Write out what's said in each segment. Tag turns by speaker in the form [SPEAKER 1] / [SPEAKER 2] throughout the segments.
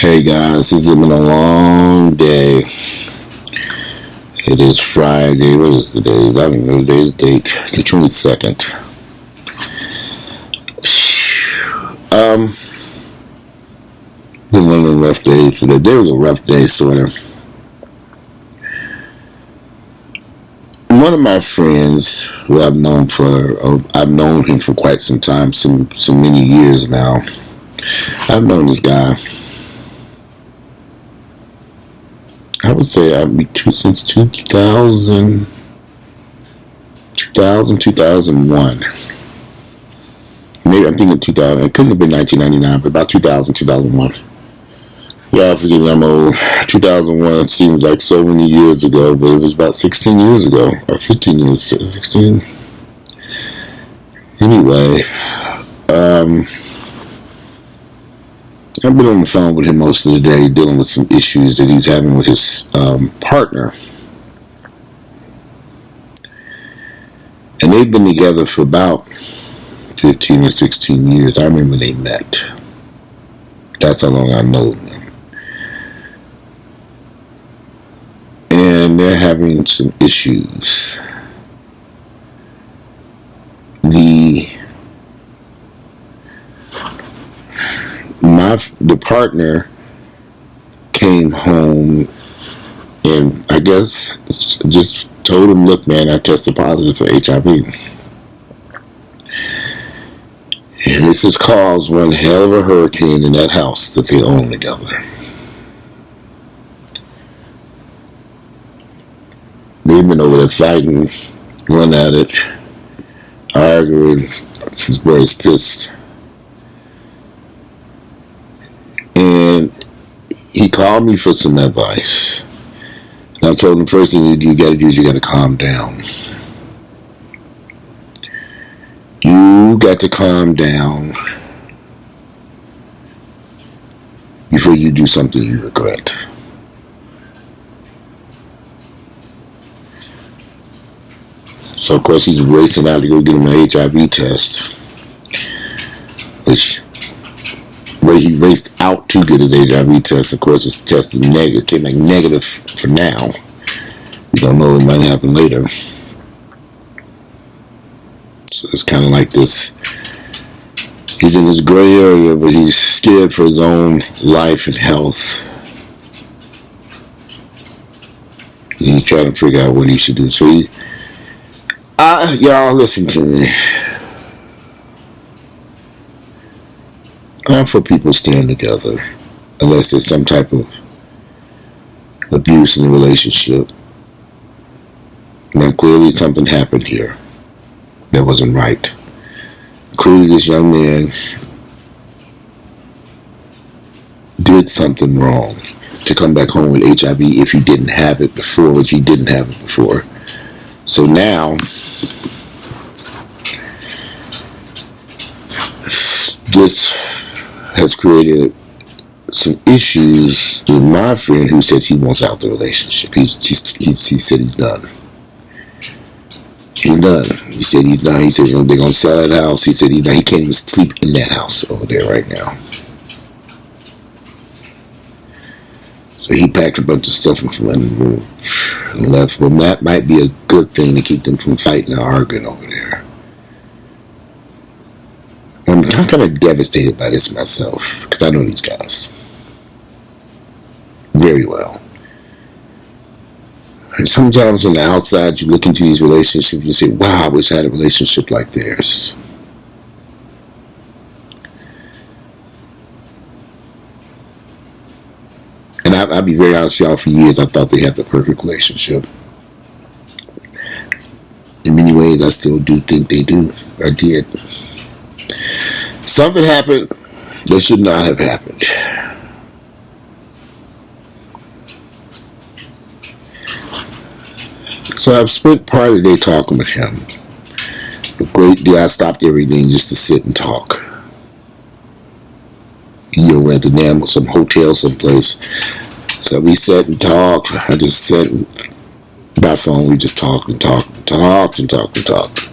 [SPEAKER 1] Hey guys, this has been a long day. It is Friday. What is the day? I don't even know the date. The 22nd. Been one of the rough days today. There was a rough day, sort of. One of my friends, who I've known him for quite some time, some many years now. I've known this guy. I would say since 2001. Maybe I'm thinking 2000. It couldn't have been 1999, but about 2001. Yeah, forgive me, I'm old. 2001 seems like so many years ago, but it was about 16 years ago, or 15 years, 16. Anyway, I've been on the phone with him most of the day, dealing with some issues that he's having with his partner. And they've been together for about 15 or 16 years. I remember when they met. That's how long I know them. And they're having some issues. The partner came home and I guess just told him, look man, I tested positive for HIV. And this has caused one hell of a hurricane in that house that they own together. They've been over there fighting, going at it, arguing. His boy's pissed. And he called me for some advice. And I told him, first thing you got to do is you got to calm down. You got to calm down before you do something you regret. So, of course, he's racing out to go get him an HIV test, where he raced out to get his HIV test. Of course, it's tested negative. It came back negative for now. We don't know what might happen later. So it's kind of like this. He's in this gray area, but he's scared for his own life and health. And he's trying to figure out what he should do. So y'all listen to me. I'm for people staying together unless there's some type of abuse in the relationship. Now clearly something happened here that wasn't right. Clearly this young man did something wrong to come back home with HIV if he didn't have it before, which he didn't have it before. So now this has created some issues with my friend who says he wants out the relationship. He said he's done. He's done. He said he's done. He said they're going to sell that house. He said he's done. He can't even sleep in that house over there right now. So he packed a bunch of stuff and left. But that might be a good thing to keep them from fighting and arguing over there. I'm kind of devastated by this myself because I know these guys very well. And sometimes on the outside you look into these relationships and you say, wow, I wish I had a relationship like theirs. And I'll be very honest with y'all, for years I thought they had the perfect relationship. In many ways I still do think they do, or did. Something happened that should not have happened. So I've spent part of the day talking with him. A great deal. I stopped everything just to sit and talk. At some hotel someplace. So we sat and talked. I just sat by phone. We just talked and talked and talked and talked and talked.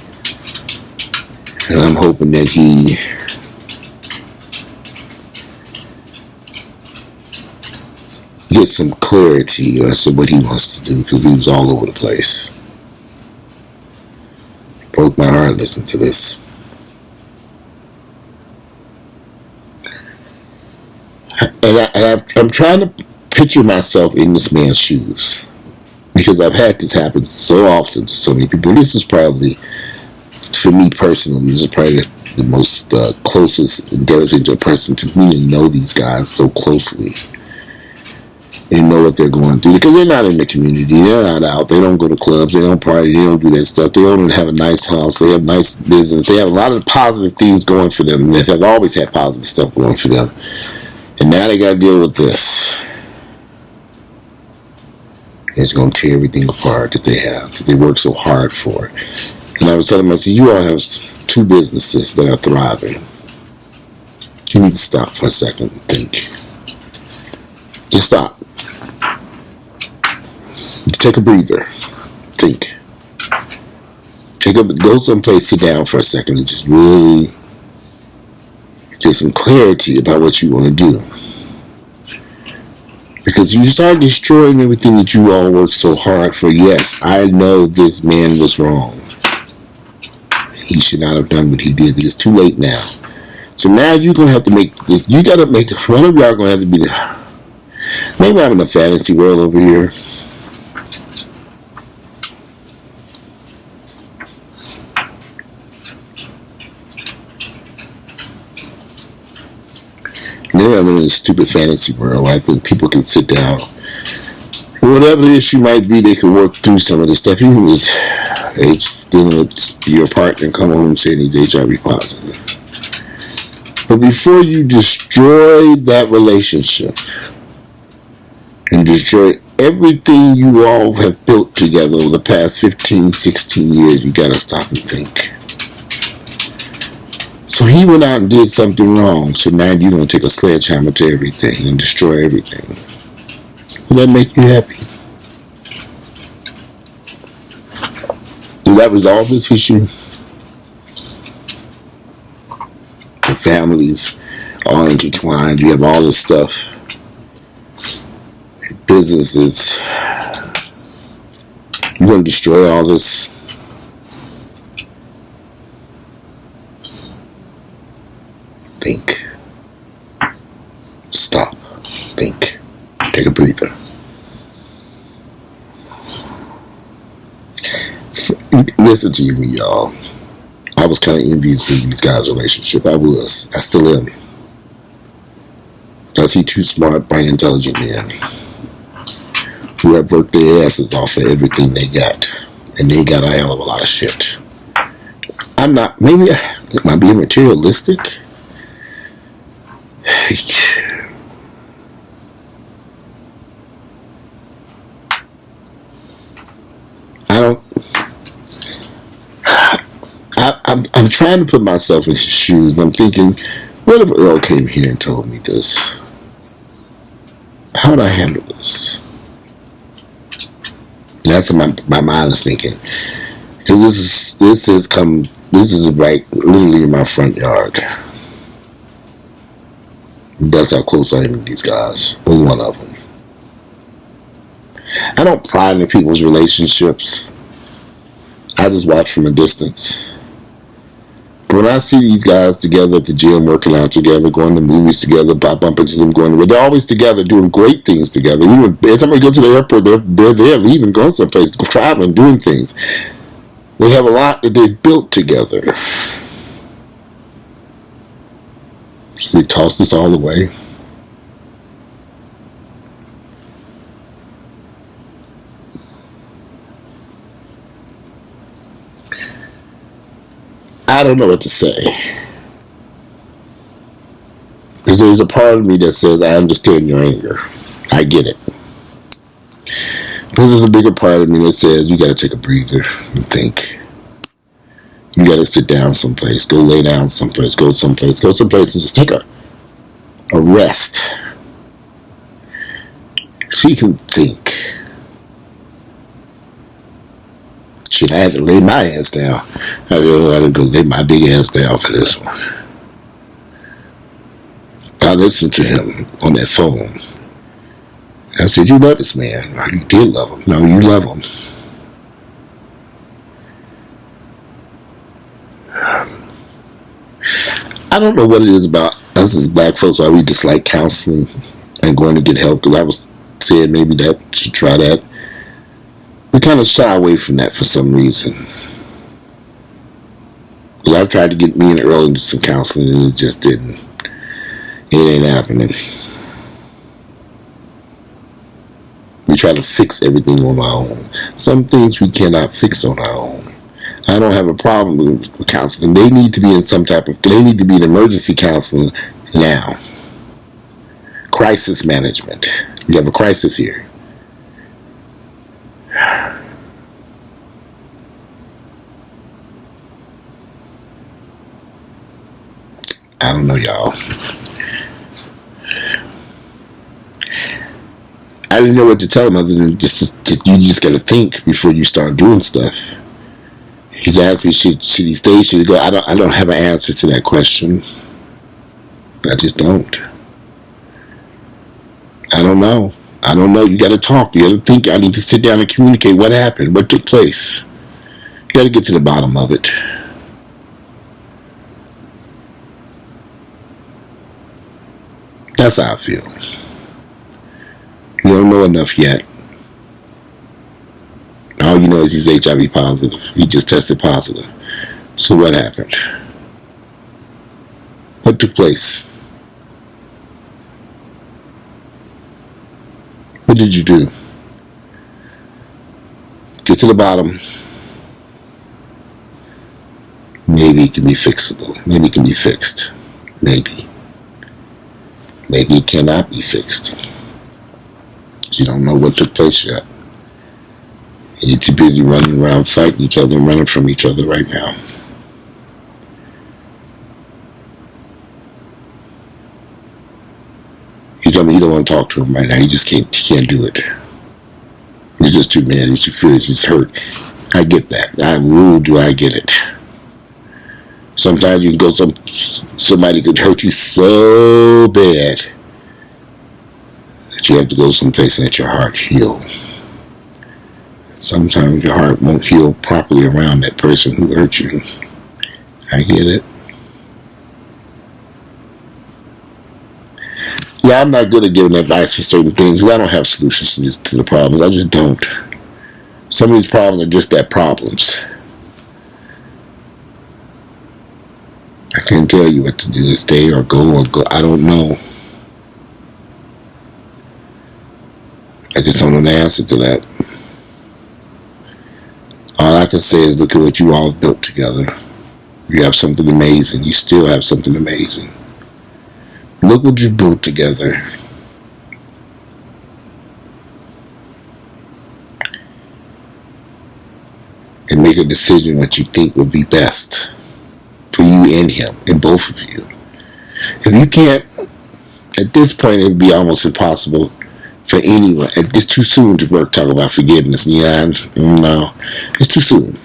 [SPEAKER 1] And I'm hoping that he get some clarity as to what he wants to do, because he was all over the place. Broke my heart listening to this. And I'm trying to picture myself in this man's shoes, because I've had this happen so often to so many people. This is probably, for me personally, this is probably the most closest and devastating to a person to me, to know these guys so closely and know what they're going through, because they're not in the community, they're not out, they don't go to clubs, they don't party, they don't do that stuff, they don't have a nice house, they have nice business, they have a lot of positive things going for them, and they have always had positive stuff going for them, and now they got to deal with this. It's going to tear everything apart that they have, that they work so hard for. And I was telling them, I said, you all have 2 businesses that are thriving. You need to stop for a second and think. Just stop. Take a breather. Think. Go someplace, sit down for a second, and just really get some clarity about what you want to do. Because you start destroying everything that you all worked so hard for. Yes, I know this man was wrong. He should not have done what he did, but it's too late now. So now you're going to have to make this. You got to make, one of y'all going to have to be there. Maybe I'm in a fantasy world over here. Maybe I'm in a stupid fantasy world. I think people can sit down. Whatever the issue might be, they can work through some of this stuff. Even with dealing with your partner, come home and saying he's HIV positive. But before you destroy that relationship and destroy everything you all have built together over the past 15, 16 years, you got to stop and think. So he went out and did something wrong, so now you're going to take a sledgehammer to everything and destroy everything. Will that make you happy? Does that resolve this issue? The families all intertwined. You have all this stuff. Businesses. You're going to destroy all this. Think. Stop. Think. Take a breather. Listen to me, y'all. I was kind of envious of these guys' relationship. I was. I still am. I see 2 smart, bright, intelligent men who have worked their asses off for everything they got. And they got a hell of a lot of shit. I'm not, maybe, am I being materialistic? I'm trying to put myself in his shoes, and I'm thinking, what if Earl came here and told me this? How would I handle this? And that's what my mind is thinking. Because this is right literally in my front yard. That's how close I am to these guys. Well, one of them. I don't pry into people's relationships. I just watch from a distance. When I see these guys together at the gym, working out together, going to movies together, I bump into them going, they're always together doing great things together. Even every time we go to the airport, they're there, leaving, going someplace, traveling, doing things. They have a lot that they've built together. We toss this all away. I don't know what to say. Because there's a part of me that says, I understand your anger. I get it. But there's a bigger part of me that says, you got to take a breather and think. You got to sit down someplace. Go lay down someplace. Go someplace and just take a rest. So you can think. Shit, I had to lay my ass down. I had to go lay my big ass down for this one. I listened to him on that phone. I said, you love this man. You did love him. No, you love him. I don't know what it is about us as black folks why we dislike counseling and going to get help. Because I was saying maybe that should try that. We kind of shy away from that for some reason. Because I've tried to get me and Earl into some counseling and it just didn't. It ain't happening. We try to fix everything on our own. Some things we cannot fix on our own. I don't have a problem with counseling. They need to be in they need to be in emergency counseling now. Crisis management. You have a crisis here. I don't know, y'all. I didn't know what to tell him other than you just got to think before you start doing stuff. He's asked me, should he stay, should he go? I don't have an answer to that question. I just don't. I don't know. You got to talk. You got to think. I need to sit down and communicate what happened, what took place. You got to get to the bottom of it. That's how I feel. You don't know enough yet. All you know is he's HIV positive. He just tested positive. So what happened? What took place? What did you do? Get to the bottom. Maybe it can be fixable. Maybe it can be fixed. Maybe. Maybe it cannot be fixed. You don't know what took place yet. You're too busy running around fighting each other and running from each other right now. You tell me you don't want to talk to him right now. You just can't do it. You're just too mad. He's too furious. He's hurt. I get that. I ruled you. I get it. Sometimes you can go somebody could hurt you so bad that you have to go someplace and let your heart heal. Sometimes your heart won't heal properly around that person who hurt you. I get it. Yeah, I'm not good at giving advice for certain things. I don't have solutions to the problems. I just don't. Some of these problems are just that, problems. I can't tell you what to do, stay or go. I don't know. I just don't know the answer to that. All I can say is look at what you all built together. You have something amazing. You still have something amazing. Look what you built together. And make a decision what you think would be best for you and him, and both of you. If you can't, at this point it would be almost impossible for anyone. It's too soon to talk about forgiveness. Yeah, no, it's too soon.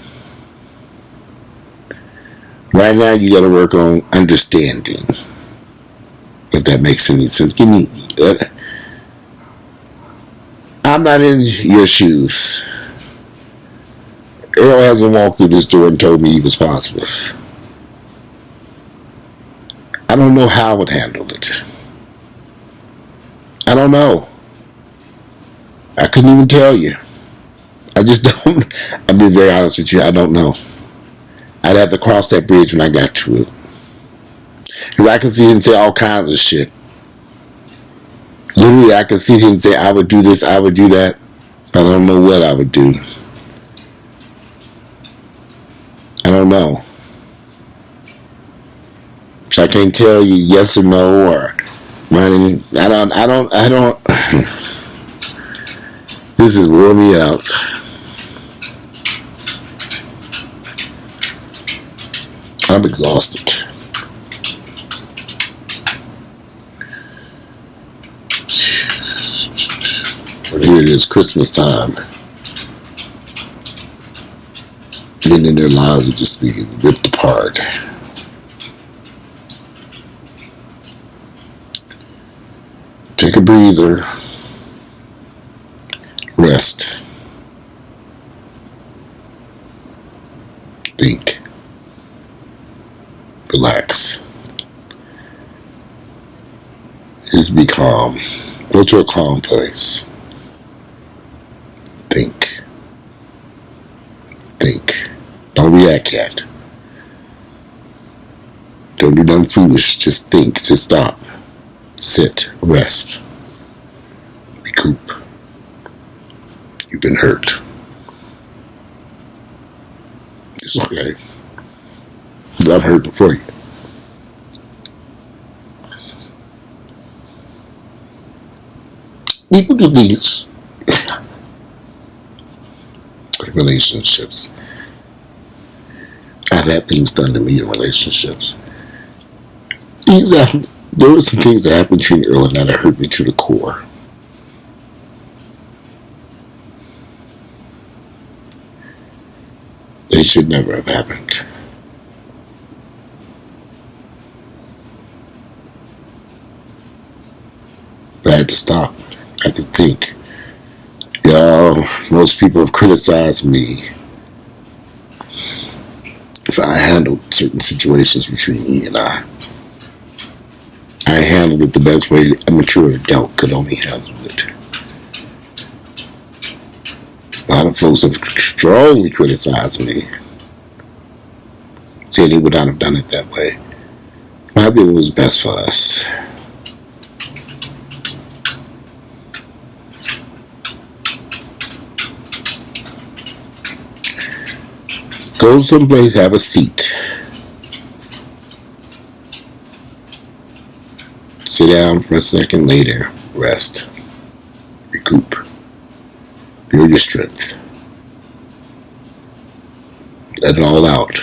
[SPEAKER 1] Right now, you got to work on understanding. If that makes any sense, give me. I'm not in your shoes. Earl hasn't walked through this door and told me he was positive. I don't know how I would handle it. I don't know. I couldn't even tell you. I just don't. I'm being very honest with you. I don't know. I'd have to cross that bridge when I got to it. Because I can sit here and say all kinds of shit. Literally, I can sit here and say I would do this, I would do that. I don't know what I would do. I don't know. So I can't tell you yes or no or running. I don't. This is wearing me out. I'm exhausted. But here it is, Christmas time. Men in their lives are just being ripped apart. Take a breather. Rest. Think. Relax. Just be calm. Go to a calm place. Think. Think. Don't react yet. Don't do nothing foolish. Just think. Just stop. Sit. Rest. Recoup. You've been hurt. It's okay. I'm hurting for you. People do these relationships. I've had things done to me in relationships. There were some things that happened between Earl and I that hurt me to the core. They should never have happened. But I had to stop. I had to think. Y'all, most people have criticized me if I handled certain situations between E and I. I handled it the best way a mature adult could only handle it. A lot of folks have strongly criticized me, saying they would not have done it that way. But I think it was best for us. Go someplace, have a seat. Sit down for a second, lay there, rest, recoup, build your strength. Let it all out.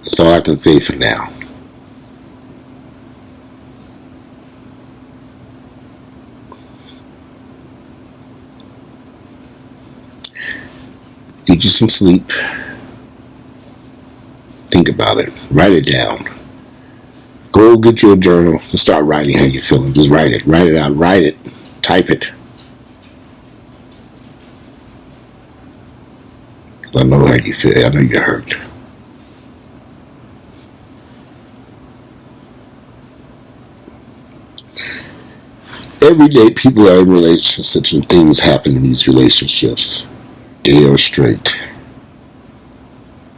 [SPEAKER 1] That's all I can say for now. Get you some sleep. Think about it. Write it down. Go get you a journal and start writing how you're feeling. Just write it. Write it out. Write it. Type it. I know how you feel. I know you're hurt. Every day people are in relationships and things happen in these relationships. They are straight.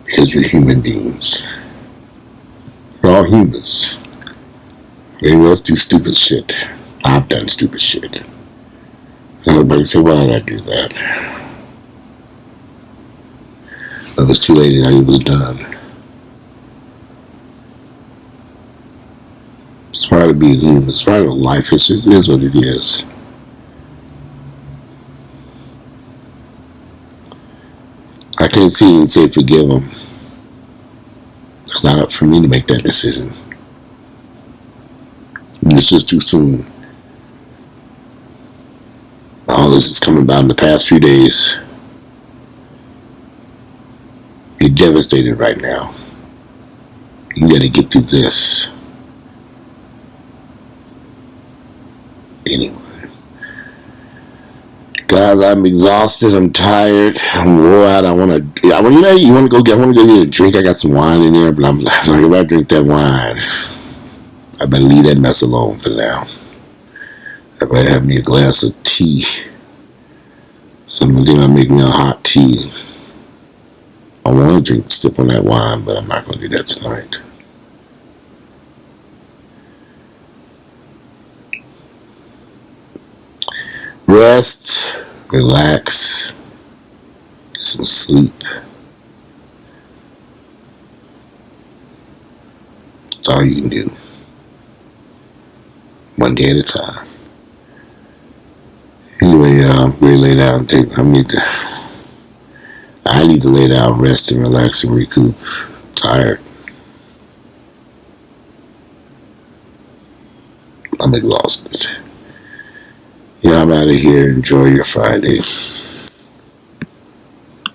[SPEAKER 1] Because we're human beings. We're all humans. Many of us do stupid shit. I've done stupid shit. Everybody say, why did I do that? It was too late and it was done. It's part of being human. It's part of life. It just is what it is. I can't see and say forgive them. It's not up for me to make that decision. And it's just too soon. All this is coming about in the past few days. You're devastated right now. You gotta get through this. Anyway. Guys, I'm exhausted. I'm tired. I'm wore out. I want to go get a drink. I got some wine in there, but I'm like, if I drink that wine, I better leave that mess alone for now. I better have me a glass of tea. Somebody might make me a hot tea. I want to sip on that wine, but I'm not going to do that tonight. Rest, relax, get some sleep. That's all you can do. One day at a time. Anyway, I'm ready to lay down and I need to lay down, rest and relax and recoup. I'm tired. I'm exhausted. Yeah, I'm out of here. Enjoy your Friday.